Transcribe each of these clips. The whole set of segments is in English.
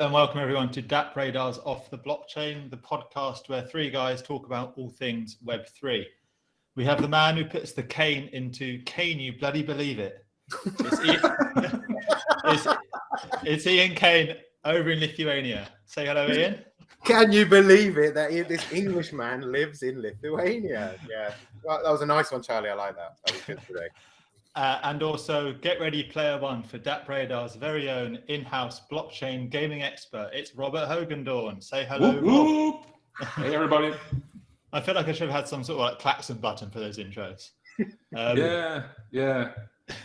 and welcome everyone to DappRadar's Off the Blockchain, the podcast where three guys talk about all things Web3. We have the man who puts the cane into Kane, you bloody believe it. It's Ian Kane over in Lithuania. Say hello, Ian. Can you believe it that this English man lives in Lithuania? Yeah, well, that was a nice one, Charlie. I like that. That was good today. And also, get ready, player one, for DappRadar's very own in-house blockchain gaming expert. It's Robert Hogendorn. Say hello, whoop, whoop. Hey, everybody. I feel like I should have had some sort of like klaxon button for those intros. Yeah.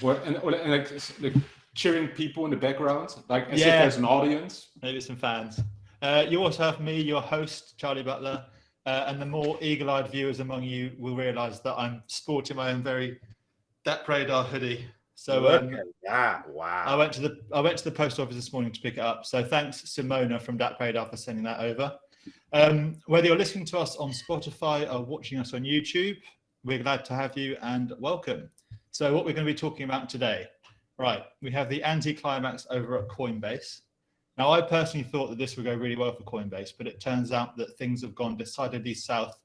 Well, and like cheering people in the background, like as if there's an audience. Maybe some fans. You also have me, your host, Charlie Butler, and the more eagle-eyed viewers among you will realise that I'm sporting my own very DappRadar hoodie. So wow. I went to the post office this morning to pick it up. So thanks, Simona from DappRadar, for sending that over. Whether you're listening to us on Spotify or watching us on YouTube, we're glad to have you and welcome. So what we're going to be talking about today, right? We have the anticlimax over at Coinbase. Now, I personally thought that this would go really well for Coinbase, but it turns out that things have gone decidedly south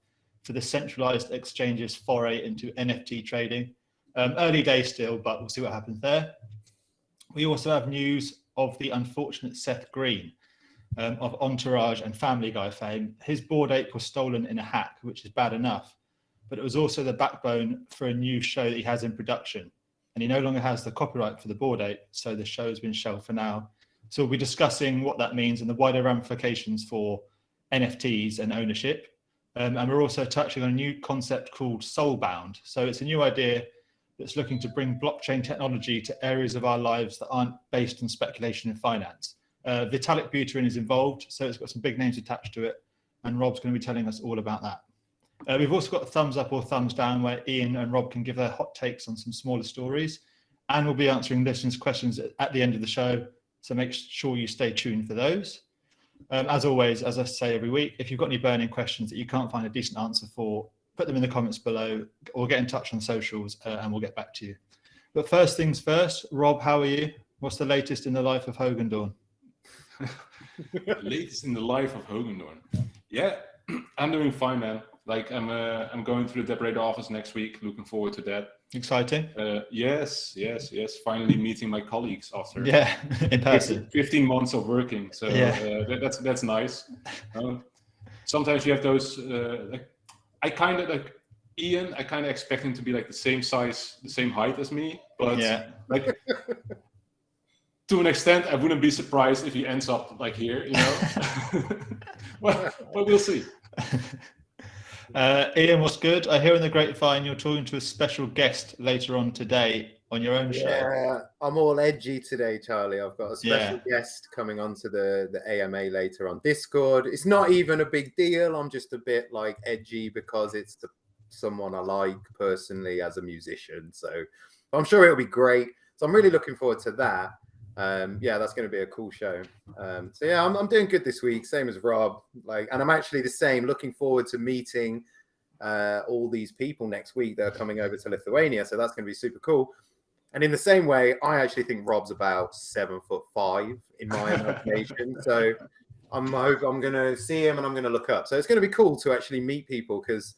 for the centralized exchange's foray into NFT trading. Early days still, but we'll see what happens there. We also have news of the unfortunate Seth Green of Entourage and Family Guy fame. His Bored Ape was stolen in a hack, which is bad enough, but it was also the backbone for a new show that he has in production. And he no longer has the copyright for the Bored Ape, so the show has been shelved for now. So we'll be discussing what that means and the wider ramifications for NFTs and ownership. And we're also touching on a new concept called Soulbound. So it's a new idea that's looking to bring blockchain technology to areas of our lives that aren't based on speculation and finance. Vitalik is involved, so it's got some big names attached to it, and Rob's going to be telling us all about that. We've also got a thumbs up or thumbs down where Ian and Rob can give their hot takes on some smaller stories, and we'll be answering listeners' questions at the end of the show, so make sure you stay tuned for those. As always, as I say every week, if you've got any burning questions that you can't find a decent answer for, put them in the comments below or get in touch on socials and we'll get back to you. But first things first, Rob, how are you? What's the latest in the life of Hogendorn? Latest in the life of Hogendorn. Yeah, I'm doing fine, man. Like I'm going through the DappRadar office next week. Looking forward to that. Exciting. Yes. Finally meeting my colleagues after in person. 15 months of working. So that's nice. Sometimes you have those I kind of like Ian. I kind of expect him to be like the same size, the same height as me, but like to an extent, I wouldn't be surprised if he ends up like here, you know. but we'll see. Ian, what's good? I hear in the grapevine you're talking to a special guest later on today on your own show. Yeah, I'm all edgy today, Charlie. I've got a special guest coming onto the AMA later on Discord. It's not even a big deal. I'm just a bit like edgy because it's someone I like personally as a musician. So I'm sure it'll be great. So I'm really looking forward to that. That's going to be a cool show. I'm doing good this week, same as Rob. And I'm actually the same. Looking forward to meeting all these people next week that are coming over to Lithuania. So that's going to be super cool. And in the same way, I actually think Rob's about 7'5" in my imagination. So I'm going to see him and I'm going to look up. So it's going to be cool to actually meet people because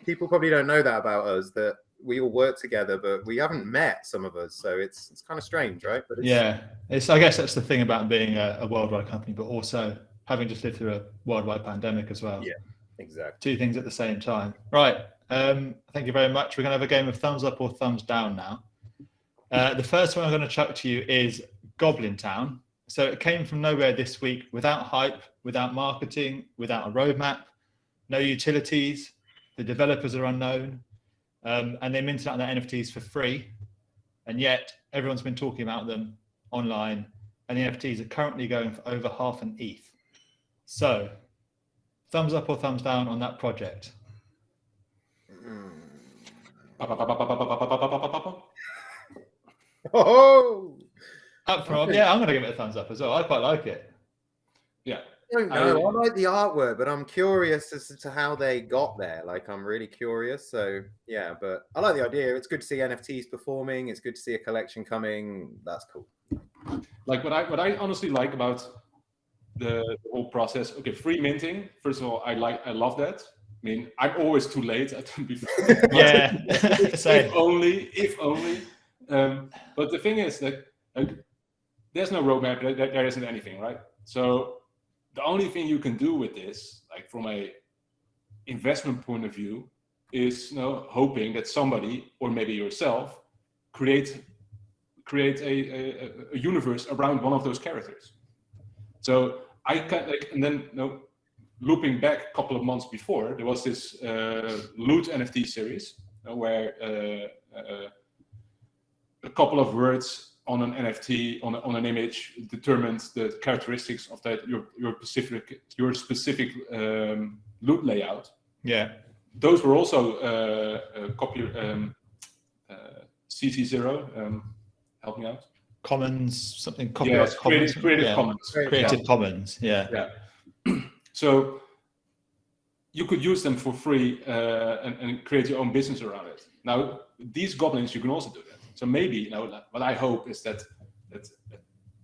people probably don't know that about us, that we all work together, but we haven't met some of us. So it's kind of strange, right? But I guess that's the thing about being a worldwide company, but also having just lived through a worldwide pandemic as well. Yeah, exactly. Two things at the same time. Right. Thank you very much. We're going to have a game of thumbs up or thumbs down now. The first one I'm going to chuck to you is Goblin Town. So it came from nowhere this week, without hype, without marketing, without a roadmap, no utilities. The developers are unknown, and they minted out their NFTs for free. And yet everyone's been talking about them online, and the NFTs are currently going for over half an ETH. So thumbs up or thumbs down on that project? Oh, up from I'm going to give it a thumbs up as well. I quite like it. Yeah. I don't know. I like the artwork, but I'm curious as to how they got there. Like, I'm really curious. So, yeah, but I like the idea. It's good to see NFTs performing. It's good to see a collection coming. That's cool. Like what I honestly like about the whole process. Okay, free minting. First of all, I love that. I mean, I'm always too late. Yeah. if only. But the thing is that there's no roadmap. There isn't anything, right? So the only thing you can do with this, like from a investment point of view, is hoping that somebody, or maybe yourself, create a universe around one of those characters. So I can, and then looping back a couple of months before, there was this loot NFT series where a couple of words on an NFT on an image determines the characteristics of that your specific loot layout. Yeah, those were also CC0. Help me out. Commons, something copyright commons. Creative Commons. Creative Commons, yeah. So you could use them for free and create your own business around it. Now, these goblins, you can also do that. So maybe, what I hope is that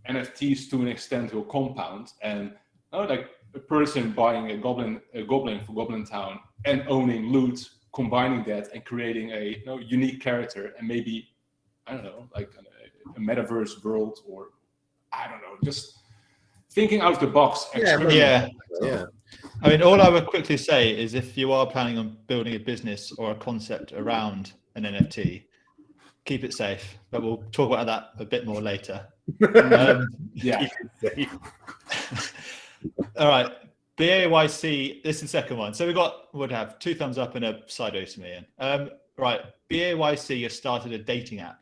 NFTs to an extent will compound, and like a person buying a goblin for Goblin Town and owning loot, combining that and creating a unique character, and maybe, I don't know, like a metaverse world, or I don't know, just thinking out of the box. Yeah. I mean, all I would quickly say is if you are planning on building a business or a concept around an NFT, keep it safe. But we'll talk about that a bit more later. Yeah. All right. BAYC, this is the second one. So would have 2 thumbs up and a sideways from Ian. Right. BAYC has started a dating app.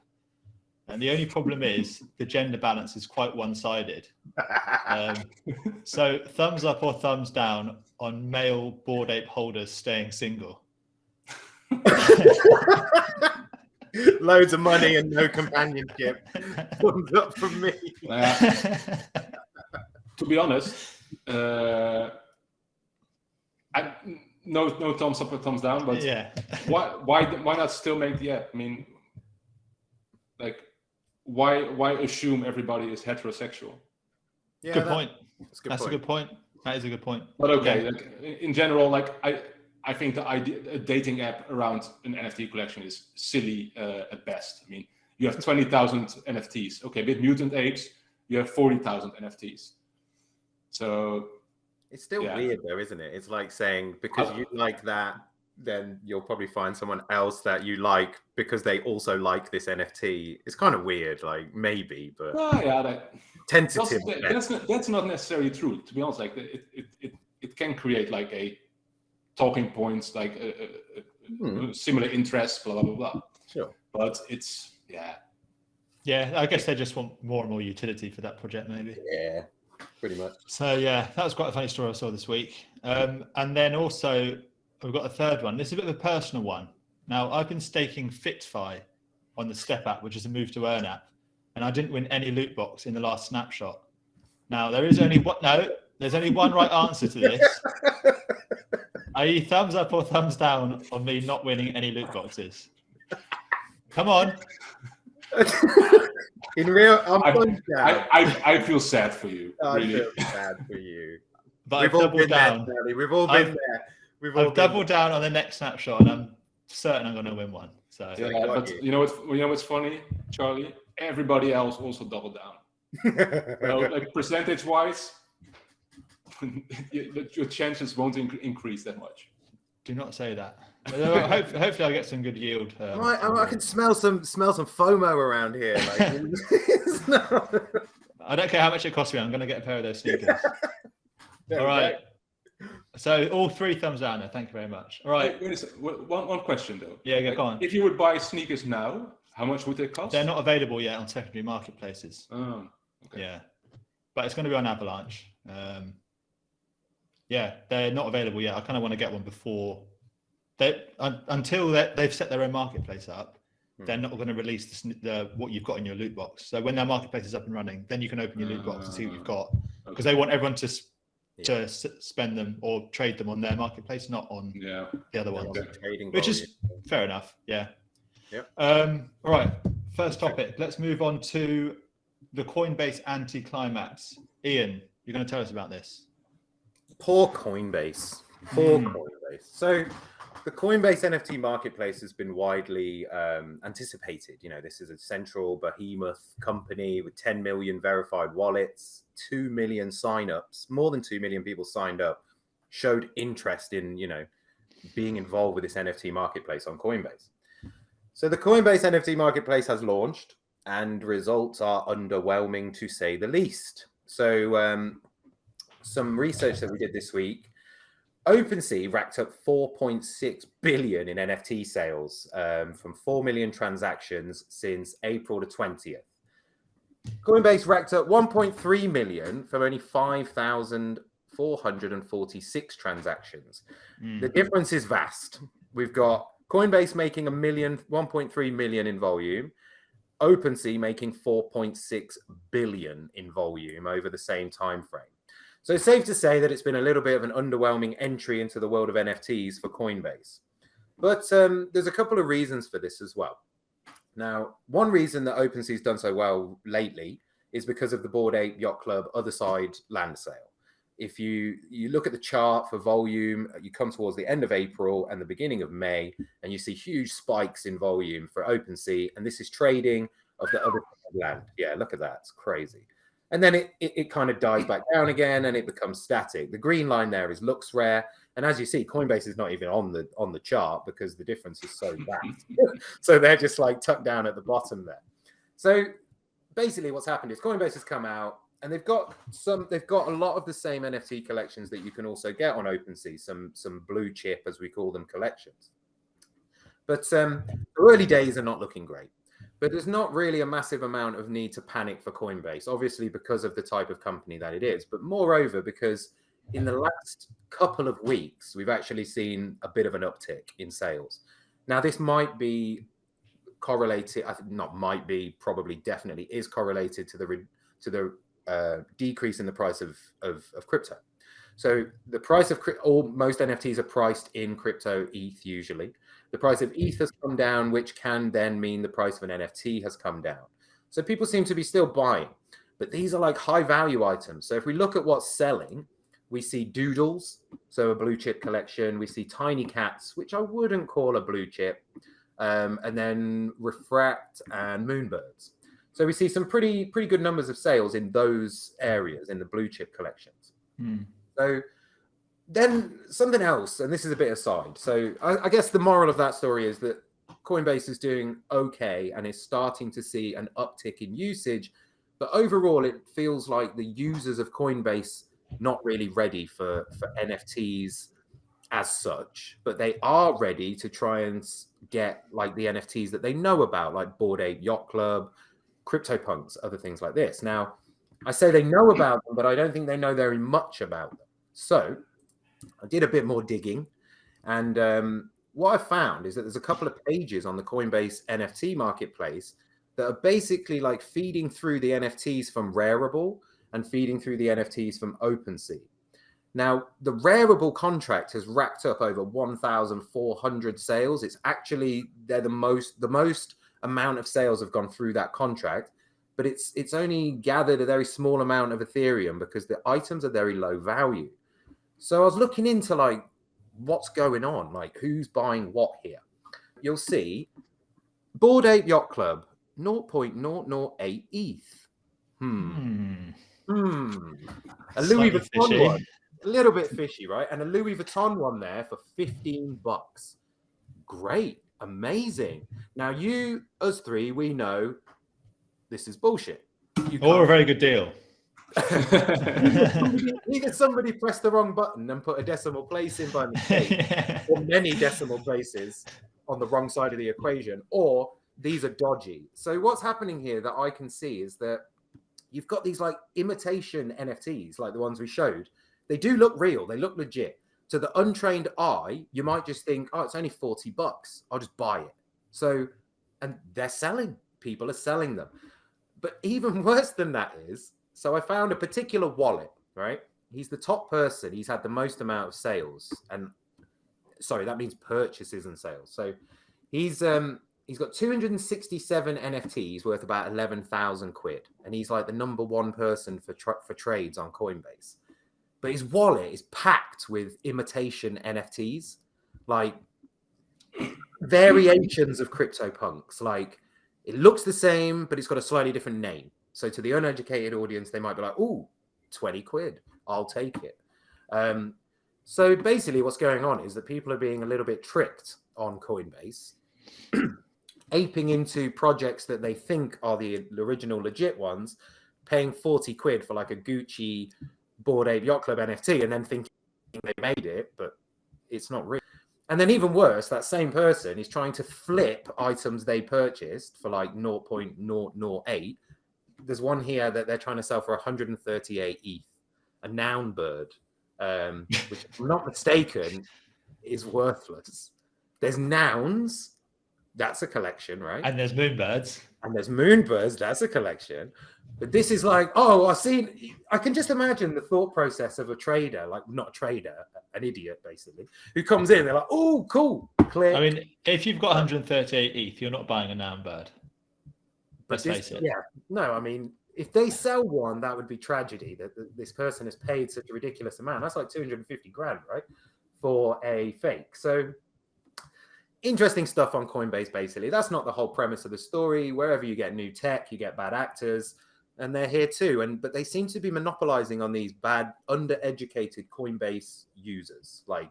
And the only problem is the gender balance is quite one-sided. So thumbs up or thumbs down on male Bored Ape holders staying single. Loads of money and no companionship. Thumbs up from me. To be honest, no thumbs up or thumbs down, but yeah. Why not still make the app? I mean, like, why assume everybody is heterosexual? Yeah, good point. That's a good point. That is a good point. But okay, like, in general, like I think the idea a dating app around an NFT collection is silly at best. I mean, you have 20,000 NFTs. Okay, with Mutant Apes, you have 40,000 NFTs. So it's still weird though, isn't it? It's like saying because you like that, then you'll probably find someone else that you like because they also like this NFT. It's kind of weird, like maybe, but tentative. That's not necessarily true. To be honest, like it can create like a talking points, like a similar interests, blah blah blah. Sure, but it's yeah. I guess they just want more and more utility for that project, maybe. Yeah, pretty much. So yeah, that was quite a funny story I saw this week. And then also, we've got a third one. This is a bit of a personal one. Now, I've been staking FitFi on the Step app, which is a move to earn app, and I didn't win any loot box in the last snapshot. Now, there's only one right answer to this. Are you thumbs up or thumbs down on me not winning any loot boxes? Come on. In real, I feel sad for you. I feel sad for you. But I've doubled down. We've all been there. I've doubled down on the next snapshot, and I'm certain I'm going to win one. So yeah, but you know what's funny, Charlie? Everybody else also doubled down. Like percentage-wise, your chances won't increase that much. Do not say that. Hopefully, I'll get some good yield. I can smell some FOMO around here. Like, I don't care how much it costs me. I'm going to get a pair of those sneakers. All right. So all 3 thumbs down there. Thank you very much. All right. Wait a second. One question though. Yeah, go on. If you would buy sneakers now, how much would they cost? They're not available yet on secondary marketplaces. Oh, okay. Yeah, but it's going to be on Avalanche. Yeah, they're not available yet. I kind of want to get one before until they've set their own marketplace up. They're not going to release what you've got in your loot box. So when their marketplace is up and running, then you can open your loot box and see what you've got, because they want everyone to spend them or trade them on their marketplace, not on the other ones, which is fair enough. Yeah. Yep. All right. First topic. Let's move on to the Coinbase anti-climax. Ian, You're going to tell us about this. Poor Coinbase. Poor Coinbase. So the Coinbase NFT marketplace has been widely anticipated. You know, this is a central behemoth company with 10 million verified wallets, 2 million signups, more than 2 million people signed up, showed interest in, you know, being involved with this NFT marketplace on Coinbase. So the Coinbase NFT marketplace has launched and results are underwhelming to say the least. So some research that we did this week, OpenSea racked up 4.6 billion in NFT sales from 4 million transactions since April the 20th. Coinbase racked up 1.3 million from only 5,446 transactions. The difference is vast. We've got Coinbase making 1.3 million in volume, OpenSea making 4.6 billion in volume over the same time frame. So it's safe to say that it's been a little bit of an underwhelming entry into the world of NFTs for Coinbase. But there's a couple of reasons for this as well. Now, one reason that OpenSea's done so well lately is because of the Bored Ape Yacht Club Other Side land sale. If you look at the chart for volume, you come towards the end of April and the beginning of May, and you see huge spikes in volume for OpenSea, and this is trading of the other land. Yeah, look at that. It's crazy. And then it kind of dies back down again and it becomes static. The green line there is looks rare. And as you see, Coinbase is not even on the chart because the difference is so vast. So they're just like tucked down at the bottom there. So basically what's happened is Coinbase has come out and they've got a lot of the same NFT collections that you can also get on OpenSea, some blue chip, as we call them, collections. But the early days are not looking great. But there's not really a massive amount of need to panic for Coinbase, obviously because of the type of company that it is, but moreover because in the last couple of weeks, we've actually seen a bit of an uptick in sales. Now, this might be correlated, probably definitely is correlated to the decrease in the price of crypto. So the price of most NFTs are priced in crypto ETH usually. The price of ETH has come down, which can then mean the price of an NFT has come down. So people seem to be still buying, but these are like high value items. So if we look at what's selling, we see doodles, so a blue chip collection. We see tiny cats, which I wouldn't call a blue chip, and then refract and moonbirds. So we see some pretty good numbers of sales in those areas in the blue chip collections. So then something else, and this is a bit aside. So I guess the moral of that story is that Coinbase is doing okay and is starting to see an uptick in usage. But overall, it feels like the users of Coinbase not really ready for NFTs as such, but they are ready to try and get like the NFTs that they know about, like Bored Ape Yacht Club, CryptoPunks, other things like this. Now, I say they know about them, but I don't think they know very much about them. So I did a bit more digging, and what I found is that there's a couple of pages on the Coinbase NFT marketplace that are basically like feeding through the NFTs from Rarible and feeding through the NFTs from OpenSea. Now, the Rarible contract has racked up over 1,400 sales. It's actually, they're the most amount of sales have gone through that contract, but it's only gathered a very small amount of Ethereum because the items are very low value. So I was looking into like what's going on, like who's buying what here. You'll see Bored Ape Yacht Club 0.008 ETH. A Louis Vuitton one, a little bit fishy, right? And a Louis Vuitton one there for $15. Great, amazing. Now us three, we know this is bullshit. Or a very good deal. Either somebody pressed the wrong button and put a decimal place in by mistake, or many decimal places on the wrong side of the equation, or these are dodgy. So what's happening here that I can see is that you've got these like imitation NFTs, like the ones we showed. They do look real. They look legit. To the untrained eye, you might just think, oh, it's only $40. I'll just buy it. So, and they're selling. People are selling them. But even worse than that is, so I found a particular wallet, right? He's the top person. He's had the most amount of sales. And sorry, that means purchases and sales. So he's he's got 267 NFTs worth about 11,000 quid, and he's like the number one person for trades on Coinbase. But his wallet is packed with imitation NFTs, like variations of CryptoPunks. Like it looks the same, but it's got a slightly different name. So to the uneducated audience, they might be like, "Ooh, 20 quid, I'll take it." So basically what's going on is that people are being a little bit tricked on Coinbase, aping into projects that they think are the original legit ones, paying 40 quid for like a Gucci Bored Ape Yacht Club NFT, and then thinking they made it, but it's not real. And then even worse, that same person is trying to flip items they purchased for like 0.008. There's one here that they're trying to sell for 138 ETH, a noun bird, which, if I'm not mistaken, is worthless. There's nouns, that's a collection, right? And there's moonbirds. And there's moonbirds, that's a collection. But this is like, oh, I can just imagine the thought process of a trader, like not a trader, an idiot basically, who comes in, they're like, oh, cool, click. I mean, if you've got 138 ETH, you're not buying a noun bird. Let's face it. Yeah, no, I mean, if they sell one, that would be tragedy that this person has paid such a ridiculous amount. That's like 250 grand, right? For a fake. So interesting stuff on Coinbase, basically. That's not the whole premise of the story. Wherever you get new tech, you get bad actors, and they're here too. But they seem to be monopolizing on these bad, undereducated Coinbase users, like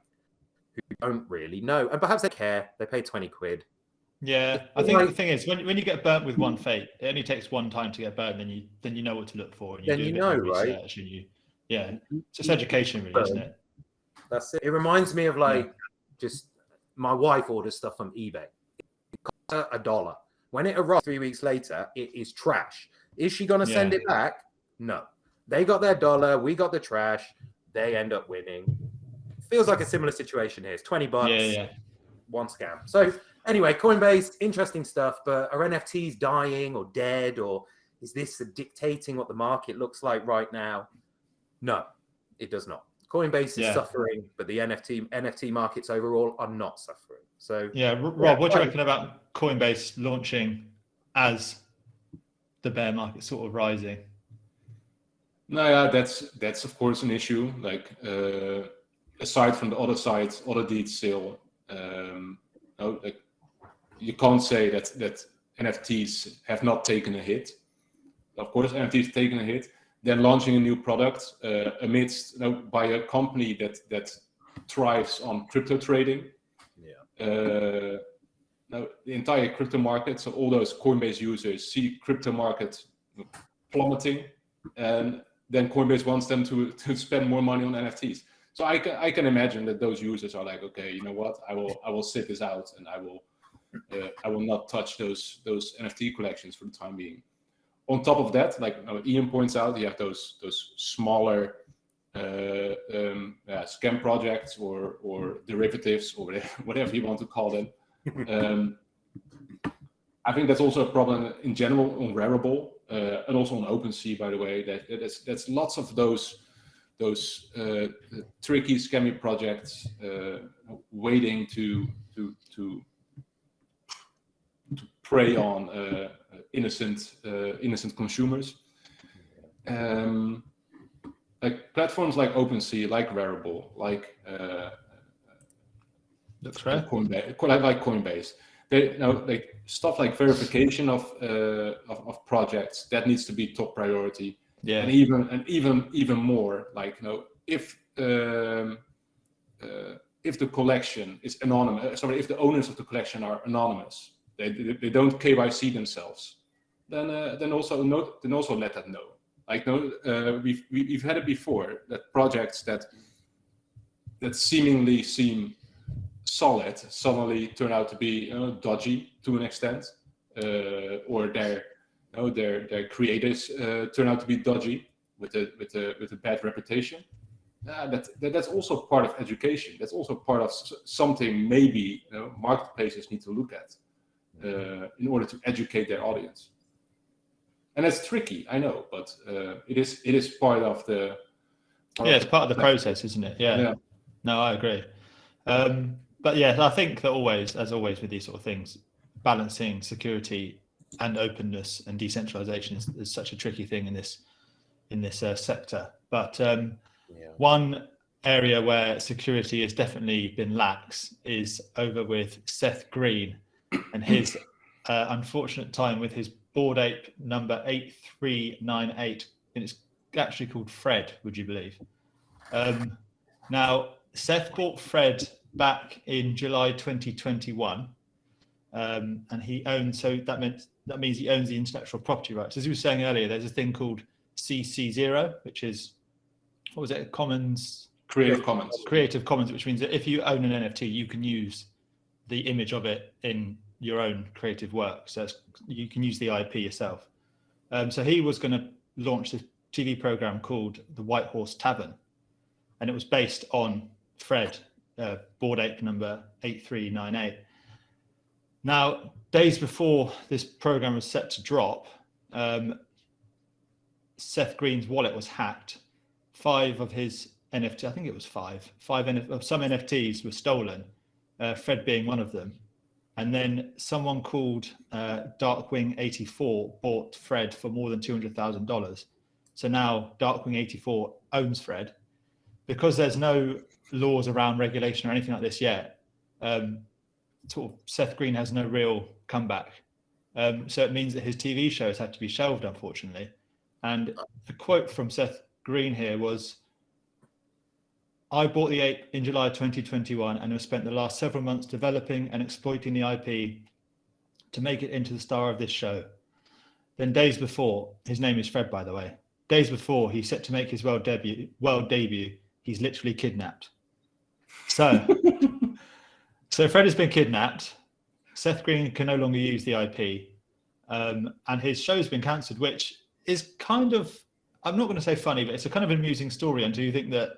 who don't really know. And perhaps they care. They pay 20 quid. Yeah, I think the thing is when you get burnt with one fake, it only takes one time to get burnt, then you know what to look for, and you do a bit more research, and it's just education, really, isn't it? That's it. It reminds me of like just my wife orders stuff from eBay. It costs her $1. When it arrives 3 weeks later, it is trash. Is she going to send it back? No. They got their $1, we got the trash. They end up winning. Feels like a similar situation here. It's $20. One scam. So anyway, Coinbase, interesting stuff, but are NFTs dying or dead, or is this dictating what the market looks like right now? No, it does not. Coinbase is suffering, but the NFT markets overall are not suffering. So Rob, what do you reckon about Coinbase launching as the bear market sort of rising? No, yeah, that's of course an issue. Like aside from the other sides, other deeds still. Like you can't say that NFTs have not taken a hit. Of course, NFTs taken a hit. Then launching a new product amidst by a company that thrives on crypto trading. Now the entire crypto market, so all those Coinbase users see crypto market plummeting, and then Coinbase wants them to spend more money on NFTs. So I can imagine that those users are like, okay, you know what, I will sit this out, and I will not touch those NFT collections for the time being. On top of that, like Ian points out, you have those smaller scam projects or derivatives or whatever you want to call them. I think that's also a problem in general on Rarible and also on OpenSea, by the way. That's lots of those tricky, scammy projects waiting to prey on innocent consumers. Like platforms like OpenSea, like Rarible, like that's right. Coinbase. They stuff like verification of projects that needs to be top priority. Yeah, and even more, like if the collection is anonymous, if the owners of the collection are anonymous, they don't KYC themselves, then also let that know. Like we've had it before, that projects that seemingly seem solid suddenly turn out to be dodgy to an extent, or their creators turn out to be dodgy with a bad reputation. That's also part of education. That's also part of something maybe marketplaces need to look at in order to educate their audience. And that's tricky, I know, but it is part of the. It's part of the process, isn't it? Yeah. No, I agree. But yeah, I think that as always with these sort of things, balancing security and openness and decentralization is such a tricky thing in this sector. But one area where security has definitely been lax is over with Seth Green and his unfortunate time with his Bored Ape number 8398, and it's actually called Fred, would you believe? Now, Seth bought Fred back in July 2021, and he owns, so that means he owns the intellectual property rights. As you were saying earlier, there's a thing called CC0, which is, what was it, Creative Commons, which means that if you own an NFT, you can use the image of it in your own creative work. So you can use the IP yourself. So he was going to launch this TV program called The White Horse Tavern, and it was based on Fred, Bored Ape number 8398. Now, days before this program was set to drop, Seth Green's wallet was hacked. 5 of his NFT, I think it was some NFTs were stolen, Fred being one of them. And then someone called Darkwing84 bought Fred for more than $200,000. So now Darkwing84 owns Fred. Because there's no laws around regulation or anything like this yet, sort of Seth Green has no real comeback. So it means that his TV shows had to be shelved, unfortunately. And a quote from Seth Green here was, "I bought the ape in July 2021 and have spent the last several months developing and exploiting the IP to make it into the star of this show." Then days before, his name is Fred, by the way, days before he's set to make his world debut, he's literally kidnapped. So Fred has been kidnapped. Seth Green can no longer use the IP, and his show's been cancelled, which is kind of, I'm not going to say funny, but it's a kind of amusing story until you think that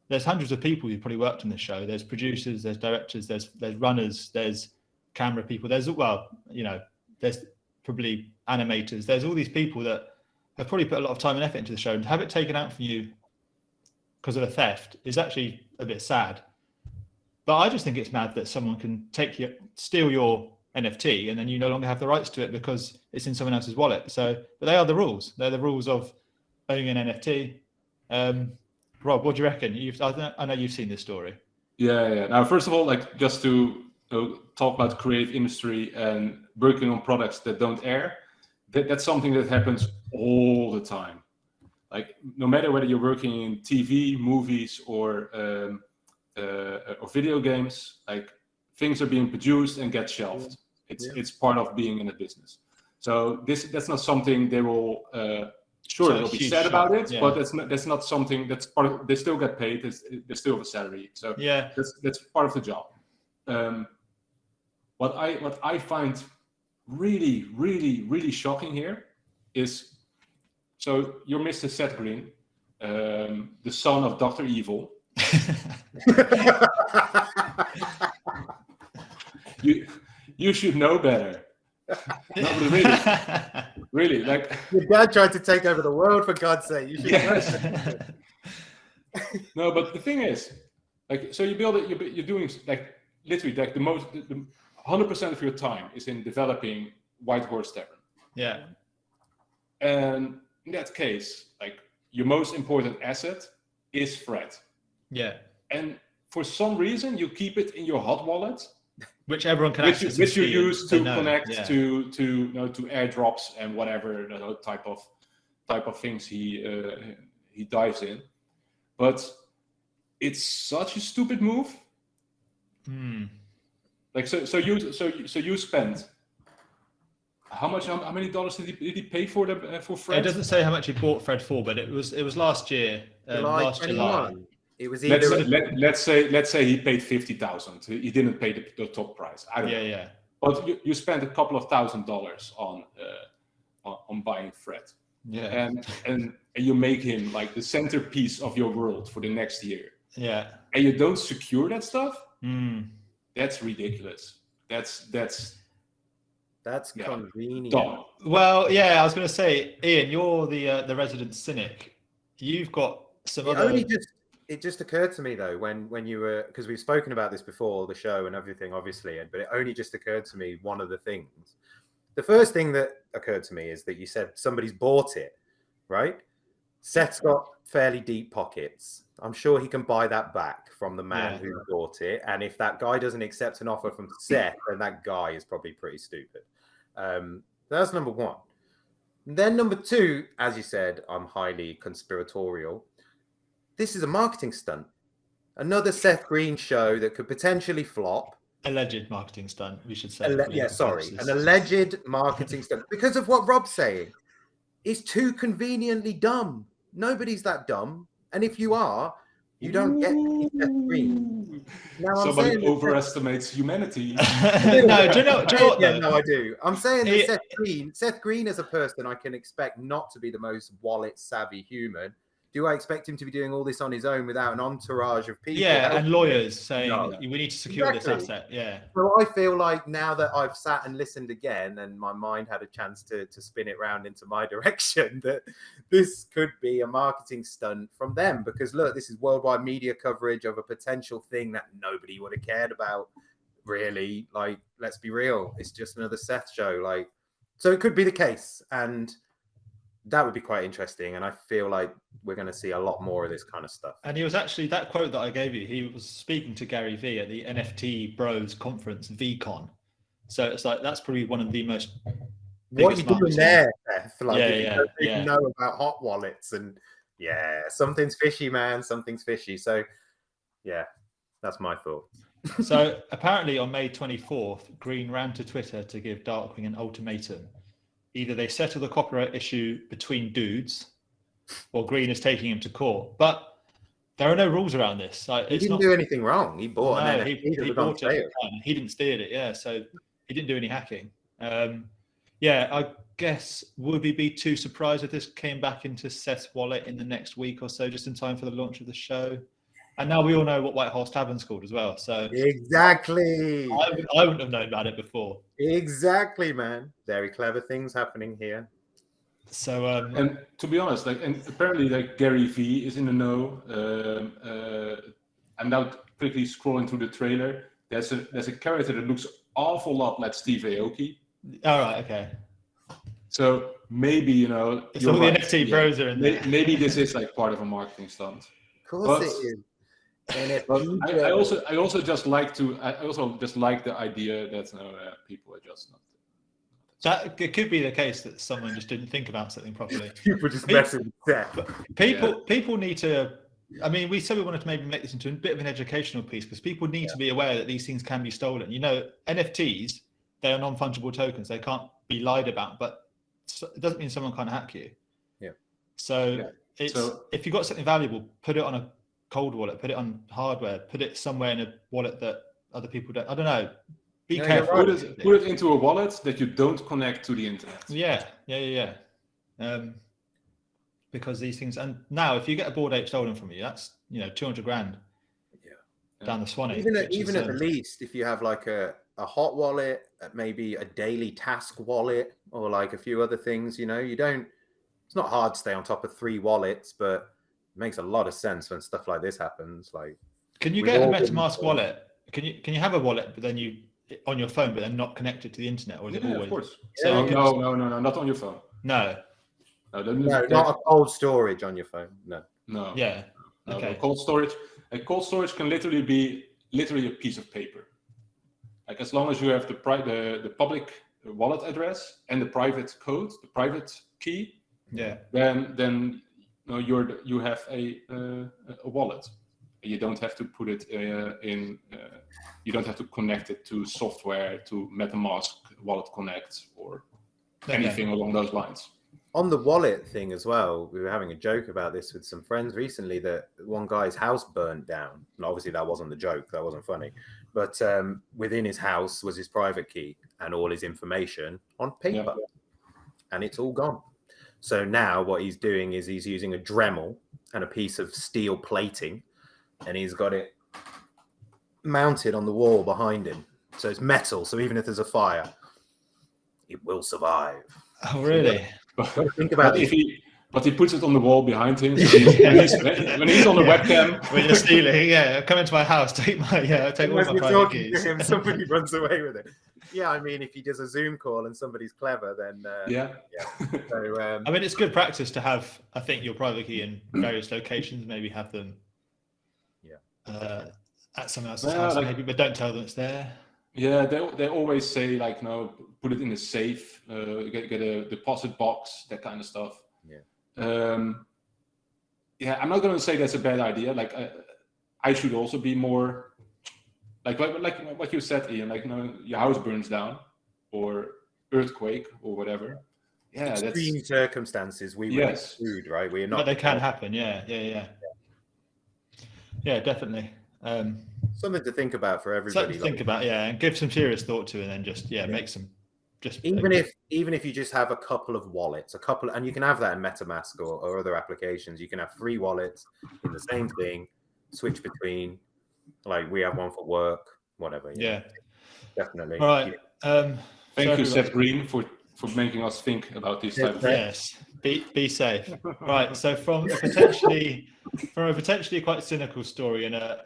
there's hundreds of people who probably worked on this show. There's producers, there's directors, there's runners, there's camera people, there's probably animators. There's all these people that have probably put a lot of time and effort into the show, and to have it taken out from you because of a theft is actually a bit sad. But I just think it's mad that someone can steal your NFT and then you no longer have the rights to it because it's in someone else's wallet. So, but they are the rules. They're the rules of owning an NFT. Rob, what do you reckon? I know you've seen this story. Yeah. Now, first of all, like, just to talk about creative industry and working on products that don't air, that's something that happens all the time. Like, no matter whether you're working in TV, movies, or video games, like, things are being produced and get shelved. It's part of being in a business. So that's not something they will. Sure, they'll be sad about it, but that's not something that's part of. They still get paid. They still have a salary. So that's part of the job. What I find really, really, really shocking here is, so you're Mr. Seth Green, the son of Dr. Evil. You should know better. No, really, like, your dad tried to take over the world, for God's sake. You should know better. No, but the thing is, like, so you build it. You're doing, like, literally, like, the 100% of your time is in developing White Horse Tavern. Yeah. And in that case, like, your most important asset is Fred. Yeah. And for some reason, you keep it in your hot wallet, which everyone can access, which you use to connect to airdrops and whatever type of things he dives in. But it's such a stupid move. Like, so you spent how many dollars did he pay for Fred? It doesn't say how much he bought Fred for, but it was last year. Last July. It was let's say he paid $50,000. He didn't pay the top price. I don't know. Yeah. But you spent a couple of $1,000s on buying Fred. Yeah. And you make him like the centerpiece of your world for the next year. Yeah. And you don't secure that stuff. That's ridiculous. That's convenient. Dumb. Well, yeah, I was going to say, Ian, you're the resident cynic. You've got some other. it just occurred to me though when you were, because we've spoken about this before the show and everything, obviously, but it only just occurred to me. One of the things, the first thing that occurred to me is that you said somebody's bought it, right? Seth's got fairly deep pockets. I'm sure he can buy that back from the man who bought it. And if that guy doesn't accept an offer from Seth, then that guy is probably pretty stupid. That's number one. Then number two, as you said, I'm highly conspiratorial. This is a marketing stunt. Another Seth Green show that could potentially flop. Alleged marketing stunt, we should say. An alleged marketing stunt. Because of what Rob's saying. It's too conveniently dumb. Nobody's that dumb. And if you are, you don't get Seth Green. Now, somebody overestimates humanity. No, do you know what? Yeah, no, I do. I'm saying that Seth Green as a person, I can expect not to be the most wallet-savvy human. Do I expect him to be doing all this on his own without an entourage of people? Yeah, and lawyers saying we need to secure this asset. Yeah. So I feel like now that I've sat and listened again and my mind had a chance to spin it round into my direction, that this could be a marketing stunt from them. Because look, this is worldwide media coverage of a potential thing that nobody would have cared about, really. Like, let's be real. It's just another Seth show. Like, so it could be the case. And that would be quite interesting, and I feel like we're going to see a lot more of this kind of stuff. And he was actually, that quote that I gave you, he was speaking to Gary Vee at the NFT Bros conference, VCon. So it's like, that's probably one of the most... What are you doing there, Seth? Like, you know about hot wallets, and something's fishy, man. Something's fishy. So, yeah, that's my thought. So apparently on May 24th, Green ran to Twitter to give Darkwing an ultimatum. Either they settle the copyright issue between dudes, or Green is taking him to court. But there are no rules around this. Like, he didn't do anything wrong. He bought it. He bought it. He didn't steal it. Yeah, so he didn't do any hacking. I guess, would we be too surprised if this came back into Seth's wallet in the next week or so, just in time for the launch of the show? And now we all know what White Horse Tavern's called as well. So exactly, I wouldn't have known about it before. Exactly, man. Very clever things happening here. So and to be honest, and apparently Gary Vee is in the know. I'm now quickly scrolling through the trailer. There's a character that looks awful lot like Steve Aoki. All right, okay. So maybe it's all the NFT bros are in there. Maybe this is like part of a marketing stunt. Of course it is. I also just like the idea that people are just not. That it could be the case that someone just didn't think about something properly. People just messing with that. People need to. I mean, we said we wanted to maybe make this into a bit of an educational piece because people need to be aware that these things can be stolen. You know, NFTs, they are non-fungible tokens. They can't be lied about, but it doesn't mean someone can't hack you. Yeah. So if you've got something valuable, put it on a cold wallet, put it on hardware, put it somewhere in a wallet that other people don't. I don't know. Be careful. Put it into a wallet that you don't connect to the internet. Yeah. Because these things, and now if you get a Bored Ape stolen from you, that's 200 grand. Down the Swanee. Even at the least, if you have like a hot wallet, maybe a daily task wallet, or like a few other things, it's not hard to stay on top of 3 wallets, but it makes a lot of sense when stuff like this happens. Like, can you get a MetaMask wallet? Can you have a wallet, but then on your phone, but then not connected to the internet, or is it always? Of course. So no, not on your phone. No, not a cold storage on your phone. No. Yeah. No, okay. Cold storage can literally be a piece of paper. Like, as long as you have the public wallet address and the private code, the private key. Yeah. Then you have a wallet. You don't have to put it in. You don't have to connect it to software, to MetaMask, Wallet Connect, or anything along those lines. On the wallet thing as well, we were having a joke about this with some friends recently, that one guy's house burnt down. And obviously that wasn't the joke, that wasn't funny. But within his house was his private key and all his information on paper. And it's all gone. So now what he's doing is he's using a Dremel and a piece of steel plating, and he's got it mounted on the wall behind him. So it's metal, so even if there's a fire, it will survive. Oh, really? Think about but But he puts it on the wall behind him. So when he's on the webcam, when you're stealing, come into my house, take all my private keys. To him, somebody runs away with it. Yeah, I mean, if he does a Zoom call and somebody's clever, then yeah. So, I mean, it's good practice to have, I think, your private key in various locations. Maybe have them, at someone else's house, maybe, but don't tell them it's there. Yeah, they always say like, no, put it in a safe, get a deposit box, that kind of stuff. Yeah, I'm not going to say that's a bad idea. Like, I should also be more like what you said, Ian. Like, your house burns down, or earthquake, or whatever. Yeah, extreme circumstances. We were excluded, right? We're not. But they can happen. Yeah, definitely. Something to think about for everybody. Something to think about, and give some serious thought to, and then just make some. Just even if you just have a couple of wallets, and you can have that in MetaMask or other applications. You can have 3 wallets in the same thing, switch between. Like we have one for work, whatever. Definitely. All right. Thank you, Seth Green, for making us think about these type of things. Yes. Be safe. Right. So from a potentially quite cynical story and a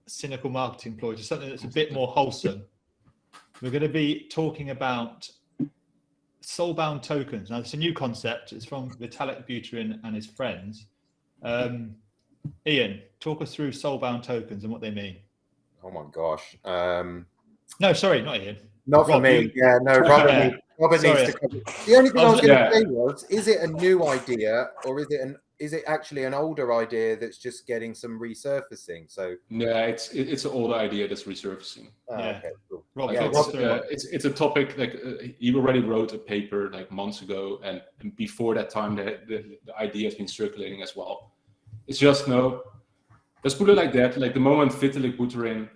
cynical marketing ploy to something that's a bit more wholesome, we're going to be talking about Soulbound tokens. Now, it's a new concept. It's from Vitalik Buterin and his friends. Ian, talk us through Soulbound tokens and what they mean. Oh my gosh. No, sorry, not Ian. Not for me. Robert needs to come. The only thing I was going to say was, is it a new idea, or is it actually an older idea that's just getting some resurfacing? So it's an older idea that's resurfacing. Okay, cool. It's a topic like he already wrote a paper like months ago, and before that time the idea has been circulating as well. It's just let's put it like that. Like the moment Vitalik Buterin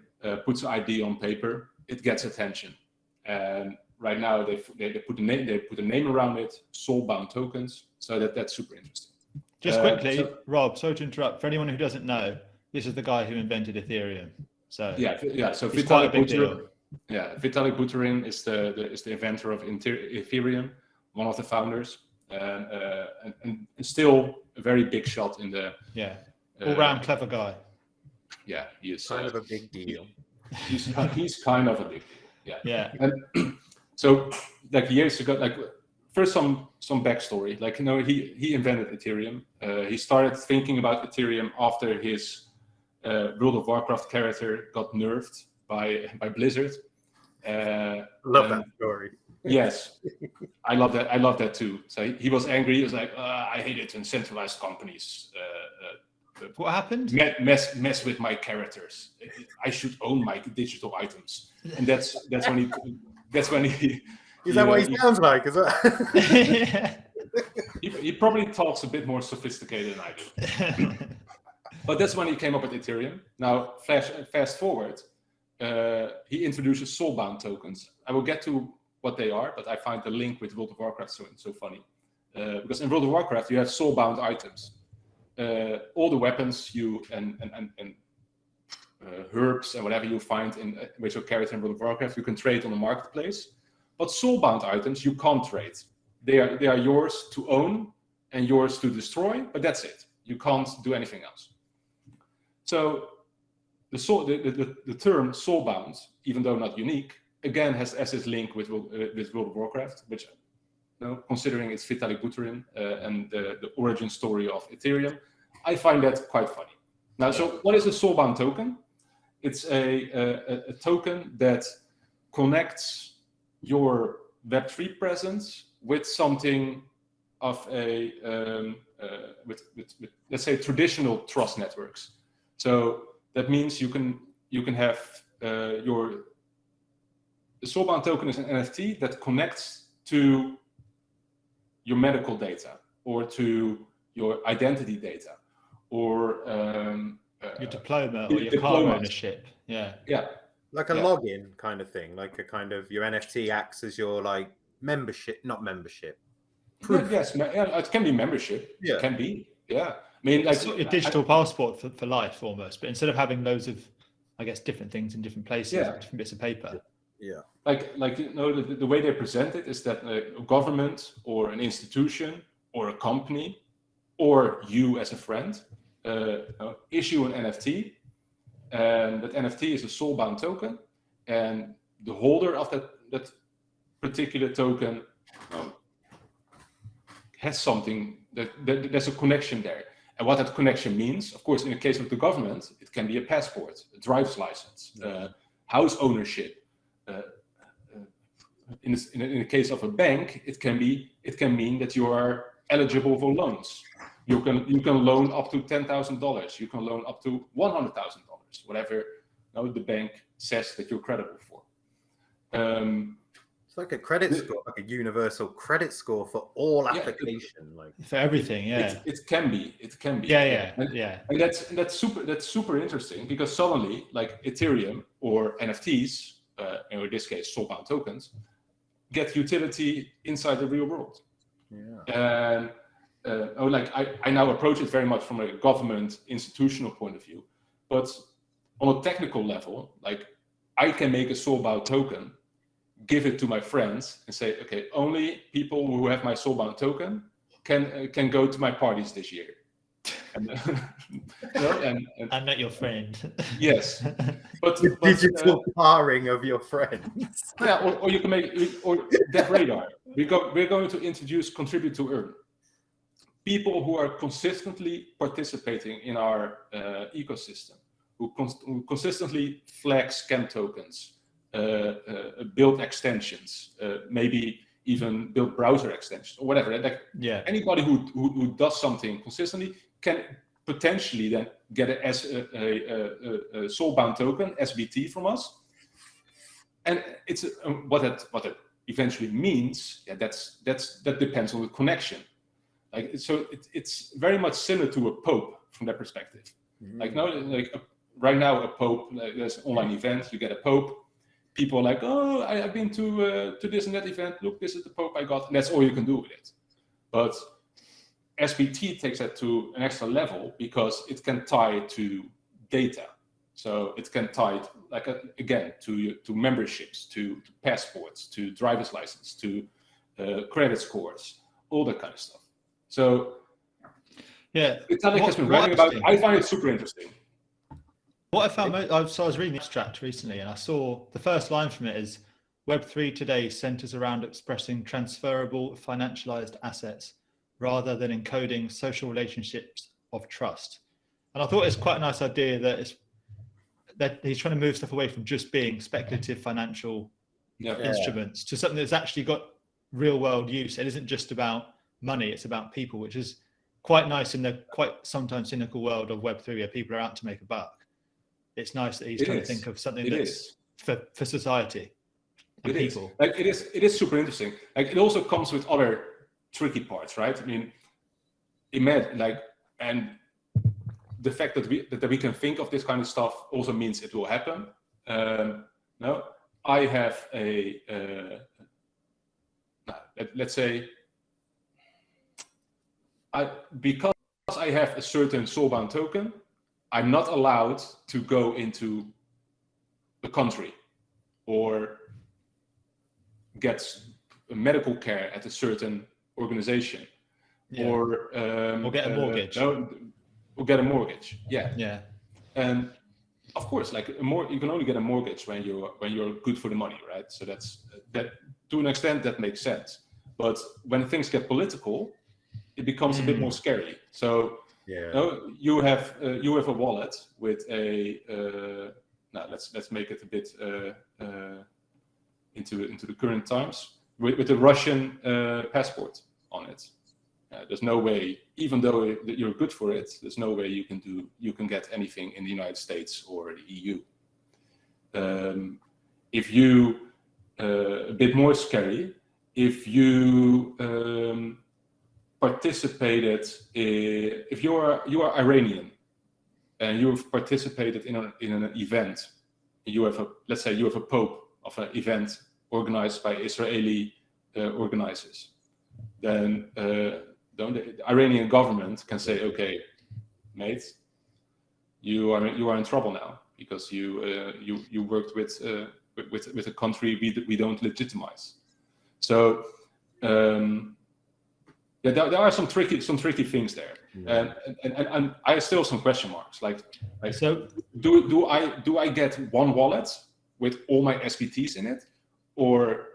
puts an idea on paper, it gets attention, and right now they put a name around it, Soulbound tokens. So that's super interesting. Just quickly, Rob, sorry to interrupt. For anyone who doesn't know, this is the guy who invented Ethereum. So So it's quite a big deal. Vitalik Buterin is the inventor of Ethereum, one of the founders, and still a very big shot in the all-round clever guy. Yeah, he is kind of a big deal. He's kind of a big deal. Yeah. And so like years ago, like first some backstory. Like he invented Ethereum. He started thinking about Ethereum after his World of Warcraft character got nerfed by Blizzard. Love that story. Yes, I love that. I love that too. So he was angry. He was like, I hate it when centralized companies what happened? Mess with my characters. I should own my digital items. And that's when he. Is that what he sounds like? Is that? He probably talks a bit more sophisticated than I do. But that's when he came up with Ethereum. Now, fast forward, he introduces Soulbound tokens. I will get to what they are, but I find the link with World of Warcraft so funny. Because in World of Warcraft, you have soulbound items. All the weapons and herbs and whatever you find with your character in World of Warcraft, you can trade on the marketplace. But soulbound items you can't trade. They are yours to own and yours to destroy, but that's it. You can't do anything else. So the term soulbound, even though not unique, again has its link with World of Warcraft, which, considering it's Vitalik Buterin and the origin story of Ethereum, I find that quite funny. Now, so what is a soulbound token? It's a token that connects your Web3 presence with something of with let's say traditional trust networks. So that means you can have the Soulbound token is an NFT that connects to your medical data or to your identity data or your diploma or your car ownership. Yeah. Like a login kind of thing, like a kind of your NFT acts as your like membership, not membership. Yes, it can be membership. Yeah. It can be. Yeah. I mean, like a digital passport for life almost, but instead of having loads of, I guess, different things in different places, different bits of paper. Yeah. Like the way they present it is that a government or an institution or a company or you as a friend issue an NFT, and that NFT is a Soulbound token, and the holder of that particular token has something there's a connection there. And what that connection means, of course, in the case of the government, it can be a passport, a driver's license, house ownership. In the case of a bank, it can mean that you are eligible for loans. You can loan up to $10,000. You can loan up to $100,000, whatever the bank says that you're credible for. It's like a credit score, like a universal credit score for all application, like for everything. Yeah, it can be. Yeah. And that's super interesting, because suddenly, like Ethereum or NFTs, in this case Soulbound tokens, get utility inside the real world. And I now approach it very much from a government institutional point of view, but on a technical level, like I can make a Soulbound token, give it to my friends, and say, okay, only people who have my Soulbound token can go to my parties this year. And, I'm not your friend. Yes, but digital paring of your friends. Yeah, or you can make or DappRadar. We're going to introduce contribute to earn. People who are consistently participating in our ecosystem, who consistently flag scam tokens, build extensions, maybe even build browser extensions or whatever. Anybody who does something consistently can potentially then get a Soulbound token, SBT, from us. And it's what it eventually means. Yeah, that depends on the connection. Like, so it's very much similar to a Pope from that perspective. Right now, a Pope, there's an online event, you get a Pope. People are like, oh, I've been to this and that event. Look, this is the Pope I got. And that's all you can do with it. But SBT takes that to an extra level, because it can tie to data. So it can tie, to memberships, to passports, to driver's license, to credit scores, all that kind of stuff. So Vitalik has been writing about it. I find it super interesting. What I found, so I was reading the abstract recently, and I saw the first line from it is, Web3 today centers around expressing transferable financialized assets rather than encoding social relationships of trust. And I thought it's quite a nice idea that he's trying to move stuff away from just being speculative financial instruments to something that's actually got real world use. It isn't just about money, it's about people, which is quite nice in the quite sometimes cynical world of Web3 where people are out to make a buck. It's nice that he's trying to think of something that's for society and people. Like it is super interesting. Like it also comes with other tricky parts, right? I mean, imagine and the fact that we can think of this kind of stuff also means it will happen. No, I have let's say because I have a certain Soulbound token, I'm not allowed to go into the country or get medical care at a certain organization, or get a mortgage. Or get a mortgage. Yeah. And of course, you can only get a mortgage when you're good for the money, right? So that to an extent that makes sense. But when things get political, it becomes a bit more scary. So you have a wallet with a let's make it a bit into the current times with a Russian passport on it. There's no way, even though you're good for it, there's no way you can get anything in the United States or the EU. If you a bit more scary, if you participated, if you are Iranian and you've participated in an event, let's say you have a Pope of an event organized by Israeli organizers, then the Iranian government can say, okay, mate, you are in trouble now because you worked with a country we don't legitimize. So Yeah, there are some tricky things there, and I still have some question marks. Like so, do I get one wallet with all my SBTs in it, or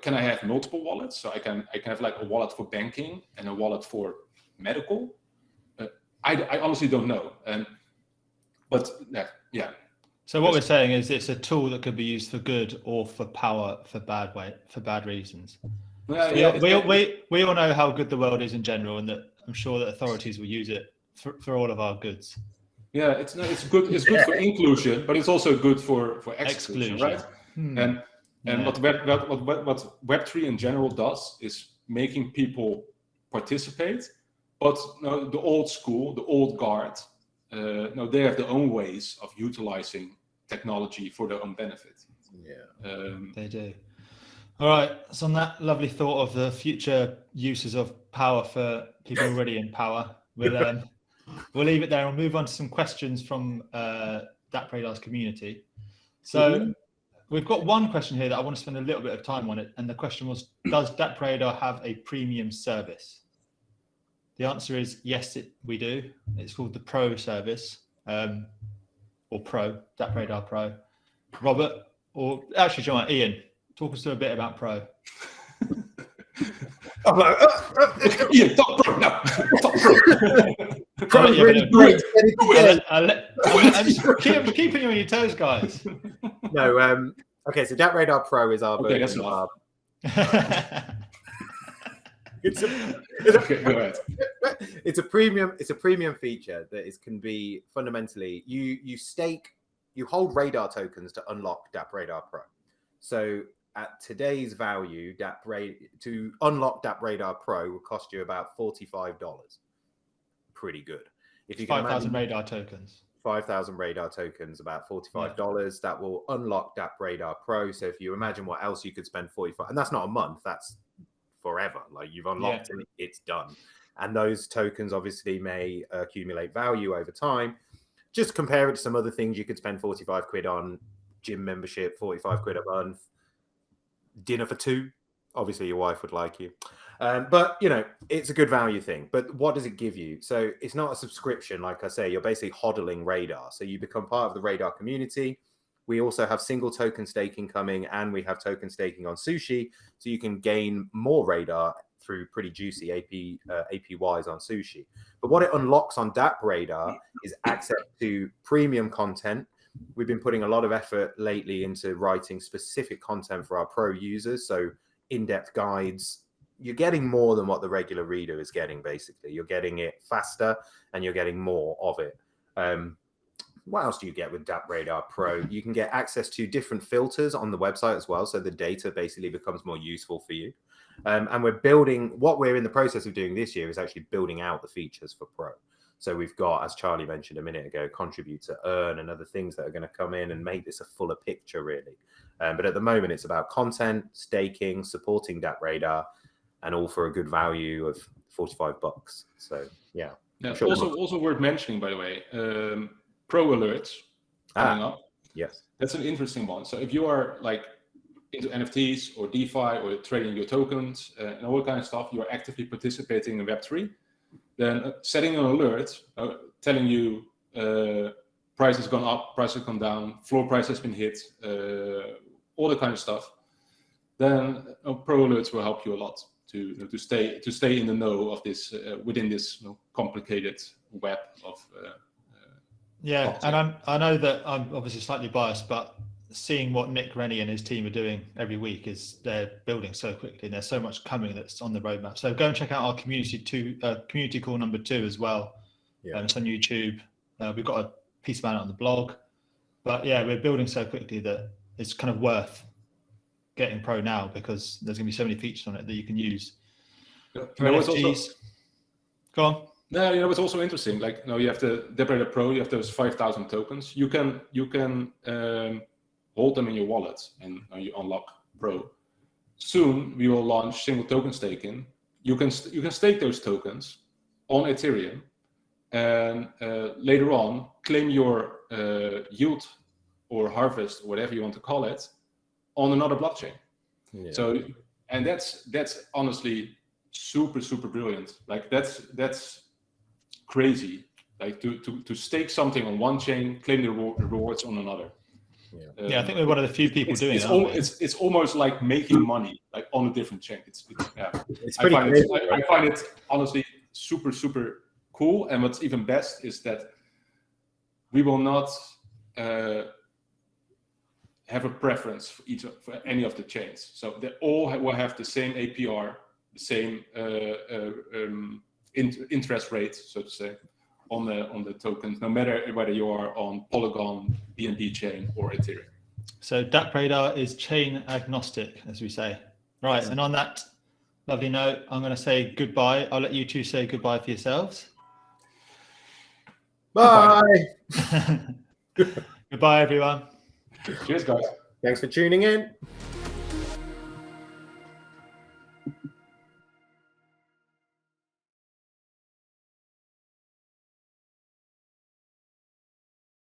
can I have multiple wallets? So I can have like a wallet for banking and a wallet for medical. I honestly don't know, but yeah. So what we're saying is it's a tool that could be used for good or for power for bad reasons. We all know how good the world is in general, and that I'm sure that authorities will use it for all of our goods. Yeah, it's good. It's good for inclusion, but it's also good for exclusion, right? And what Web3 in general does is making people participate, but the old school, the old guard, they have their own ways of utilizing technology for their own benefit. Yeah, they do. All right. So on that lovely thought of the future uses of power for people already in power, we'll leave it there and we'll move on to some questions from DappRadar's community. So we've got one question here that I want to spend a little bit of time on it, and the question was: does DappRadar have a premium service? The answer is yes, we do. It's called the Pro service, or Pro, DappRadar Pro. Robert, or actually, John, Ian, talk us through a bit about Pro. I'm like, Ian, top Pro, no, top Pro. Pro is really great. I'm keeping you on your toes, guys. No, okay, so DappRadar Pro is our version that's of enough. Okay, go ahead. It's a premium feature that can be fundamentally you hold radar tokens to unlock DappRadar Pro. So at today's value, to unlock DappRadar Pro will cost you about $45. Pretty good. If you 5,000 radar tokens. 5,000 radar tokens, about $45. That will unlock DappRadar Pro. So if you imagine what else you could spend $45, and that's not a month, that's forever. Like you've unlocked it, it's done. And those tokens obviously may accumulate value over time. Just compare it to some other things you could spend 45 quid on: gym membership, 45 quid a month, dinner for two. Obviously your wife would like you. But it's a good value thing. But what does it give you? So it's not a subscription. Like I say, you're basically hodling radar. So you become part of the radar community. We also have single token staking coming, and we have token staking on Sushi. So you can gain more radar through pretty juicy APYs on Sushi. But what it unlocks on DappRadar is access to premium content. We've been putting a lot of effort lately into writing specific content for our pro users. So in-depth guides. You're getting more than what the regular reader is getting, basically. You're getting it faster and you're getting more of it. What else do you get with DappRadar Pro? You can get access to different filters on the website as well. So the data basically becomes more useful for you. And what we're in the process of doing this year is actually building out the features for Pro. So we've got, as Charlie mentioned a minute ago, contribute to earn and other things that are going to come in and make this a fuller picture, really. But at the moment, it's about content, staking, supporting DappRadar, and all for a good value of $45. So yeah. Sure. Also worth mentioning, by the way, Pro alerts coming up. Yes, that's an interesting one. So if you are like into NFTs or DeFi or trading your tokens and all that kind of stuff, you are actively participating in Web3. Then setting an alert telling you price has gone up, price has gone down, floor price has been hit, all that kind of stuff. Then Pro alerts will help you a lot to stay in the know of this within this complicated web of. And I know that I'm obviously slightly biased, but seeing what Nick Rennie and his team are doing every week is they're building so quickly, and there's so much coming that's on the roadmap. So go and check out our community call number 2 as well. It's on YouTube. We've got a piece about it on the blog. But yeah, we're building so quickly that it's kind of worth getting Pro now, because there's going to be so many features on it that you can use. For NFTs. Go on. No, it's also interesting. Like, you have the DappRadar Pro. You have those 5,000 tokens. You can hold them in your wallet, and you unlock Pro. Soon we will launch single token staking. You can stake those tokens on Ethereum, and later on claim your yield or harvest, or whatever you want to call it, on another blockchain. So, and that's honestly super brilliant. Like that's crazy. Like to stake something on one chain, claim the rewards on another. Yeah, I think we're one of the few people doing it. It's almost like making money like on a different chain. It's pretty crazy, I find it honestly super cool. And what's even best is that we will not have a preference for any of the chains. So they all will have the same APR, the same interest rate, so to say, on the tokens, no matter whether you are on Polygon, BNB chain, or Ethereum. So DappRadar is chain agnostic, as we say. Right, and on that lovely note, I'm going to say goodbye. I'll let you two say goodbye for yourselves. Bye. Goodbye, everyone. Cheers, guys. Thanks for tuning in.